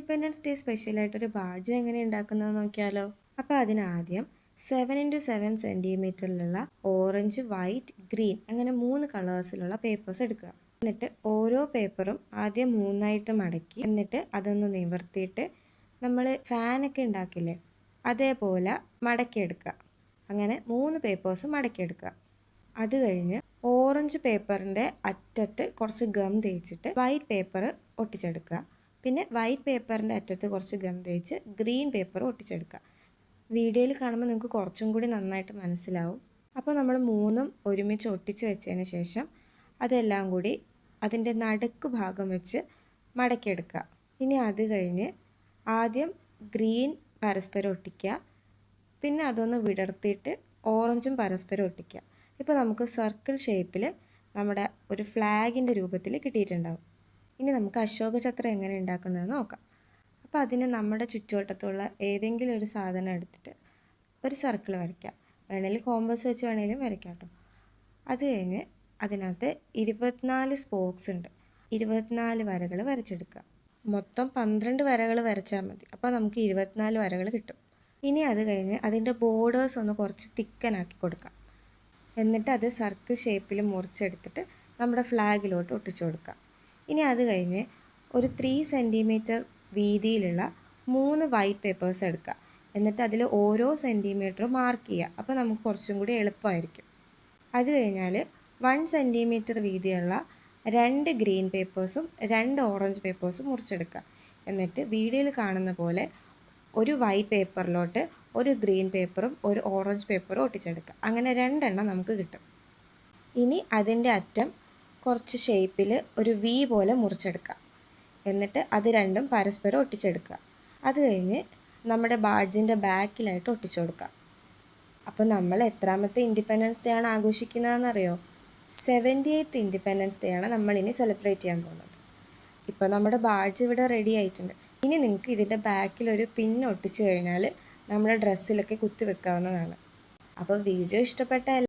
Independence day സ്പെഷ്യലായിട്ടൊരു badge എങ്ങനെ ഉണ്ടാക്കുന്നത് നോക്കിയാലോ. അപ്പോൾ അതിനാദ്യം 7x7 സെൻറ്റിമീറ്ററിലുള്ള ഓറഞ്ച്, വൈറ്റ്, ഗ്രീൻ അങ്ങനെ 3 കളേഴ്സിലുള്ള പേപ്പേഴ്സ് എടുക്കുക. എന്നിട്ട് ഓരോ പേപ്പറും ആദ്യം 3ആയിട്ട് മടക്കി എന്നിട്ട് അതൊന്ന് നിവർത്തിയിട്ട് നമ്മൾ ഫാനൊക്കെ ഉണ്ടാക്കില്ലേ അതേപോലെ മടക്കിയെടുക്കുക. അങ്ങനെ 3 പേപ്പേഴ്സ് മടക്കിയെടുക്കുക. അത് കഴിഞ്ഞ് ഓറഞ്ച് പേപ്പറിൻ്റെ അറ്റത്ത് കുറച്ച് ഗം തേച്ചിട്ട് വൈറ്റ് പേപ്പർ ഒട്ടിച്ചെടുക്കുക. പിന്നെ വൈറ്റ് പേപ്പറിൻ്റെ അറ്റത്ത് കുറച്ച് ഗം തേച്ച് ഗ്രീൻ പേപ്പർ ഒട്ടിച്ചെടുക്കുക. വീഡിയോയിൽ കാണുമ്പോൾ നിങ്ങൾക്ക് കുറച്ചും കൂടി നന്നായിട്ട് മനസ്സിലാവും. അപ്പോൾ നമ്മൾ 3ഉം ഒരുമിച്ച് ഒട്ടിച്ച് വെച്ചതിന് ശേഷം അതെല്ലാം കൂടി അതിൻ്റെ നടുക്ക് ഭാഗം വെച്ച് മടക്കിയെടുക്കുക. ഇനി അത് കഴിഞ്ഞ് ആദ്യം ഗ്രീൻ പരസ്പരം ഒട്ടിക്കുക. പിന്നെ അതൊന്ന് വിടർത്തിയിട്ട് ഓറഞ്ചും പരസ്പരം ഒട്ടിക്കുക. ഇപ്പോൾ നമുക്ക് സർക്കിൾ ഷേപ്പിൽ നമ്മുടെ ഒരു ഫ്ലാഗിൻ്റെ രൂപത്തിൽ കിട്ടിയിട്ടുണ്ടാവും. ഇനി നമുക്ക് അശോക ചക്രം എങ്ങനെ ഉണ്ടാക്കുന്നതെന്ന് നോക്കാം. അപ്പോൾ അതിന് നമ്മുടെ ചുറ്റുവട്ടത്തുള്ള ഏതെങ്കിലും ഒരു സാധനം എടുത്തിട്ട് ഒരു സർക്കിൾ വരയ്ക്കാം. വേണമെങ്കിൽ കോമ്പസ് വെച്ച് വേണമെങ്കിലും വരയ്ക്കാം കേട്ടോ. അത് കഴിഞ്ഞ് അതിനകത്ത് 24 സ്പോക്സ് ഉണ്ട്. 24 വരകൾ വരച്ചെടുക്കുക. മൊത്തം 12 വരകൾ വരച്ചാൽ മതി. അപ്പോൾ നമുക്ക് 24 വരകൾ കിട്ടും. ഇനി അത് കഴിഞ്ഞ് അതിൻ്റെ ബോർഡേഴ്സ് ഒന്ന് കുറച്ച് തിക്കനാക്കി കൊടുക്കാം. എന്നിട്ട് അത് സർക്കിൾ ഷേപ്പിൽ മുറിച്ചെടുത്തിട്ട് നമ്മുടെ ഫ്ലാഗിലോട്ട് ഒട്ടിച്ചു കൊടുക്കാം. ഇനി അത് കഴിഞ്ഞ് ഒരു 3 സെൻറ്റിമീറ്റർ വീതിയിലുള്ള 3 വൈറ്റ് പേപ്പേഴ്സ് എടുക്കുക. എന്നിട്ട് അതിൽ ഓരോ സെൻറ്റിമീറ്ററും മാർക്ക് ചെയ്യുക. അപ്പോൾ നമുക്ക് കുറച്ചും കൂടി എളുപ്പമായിരിക്കും. അത് കഴിഞ്ഞാൽ 1 സെൻറ്റിമീറ്റർ വീതിയുള്ള 2 ഗ്രീൻ പേപ്പേഴ്സും 2 ഓറഞ്ച് പേപ്പേഴ്സും മുറിച്ചെടുക്കുക. എന്നിട്ട് വീഡിയോയിൽ കാണുന്ന പോലെ ഒരു വൈറ്റ് പേപ്പറിലോട്ട് ഒരു ഗ്രീൻ പേപ്പറും ഒരു ഓറഞ്ച് പേപ്പറും ഒട്ടിച്ചെടുക്കുക. അങ്ങനെ 2 എണ്ണം നമുക്ക് കിട്ടും. ഇനി അതിൻ്റെ അറ്റം കുറച്ച് ഷേപ്പിൽ ഒരു വി പോലെ മുറിച്ചെടുക്കുക. എന്നിട്ട് അത് രണ്ടും പരസ്പരം ഒട്ടിച്ചെടുക്കുക. അത് കഴിഞ്ഞ് നമ്മുടെ ബാഡ്ജിൻ്റെ ബാക്കിലായിട്ട് ഒട്ടിച്ചു കൊടുക്കുക. അപ്പോൾ നമ്മൾ എത്രാമത്തെ ഇൻഡിപെൻഡൻസ് ഡേ ആണ് ആഘോഷിക്കുന്നതെന്നറിയോ? 78th ഇൻഡിപെൻഡൻസ് ഡേ ആണ് നമ്മളിനി സെലിബ്രേറ്റ് ചെയ്യാൻ പോകുന്നത്. ഇപ്പോൾ നമ്മുടെ ബാഡ്ജ് ഇവിടെ റെഡി ആയിട്ടുണ്ട്. ഇനി നിങ്ങൾക്ക് ഇതിൻ്റെ ബാക്കിലൊരു പിൻ ഒട്ടിച്ചു കഴിഞ്ഞാൽ നമ്മുടെ ഡ്രസ്സിലൊക്കെ കുത്തി വെക്കാവുന്നതാണ്. അപ്പോൾ വീഡിയോ ഇഷ്ടപ്പെട്ട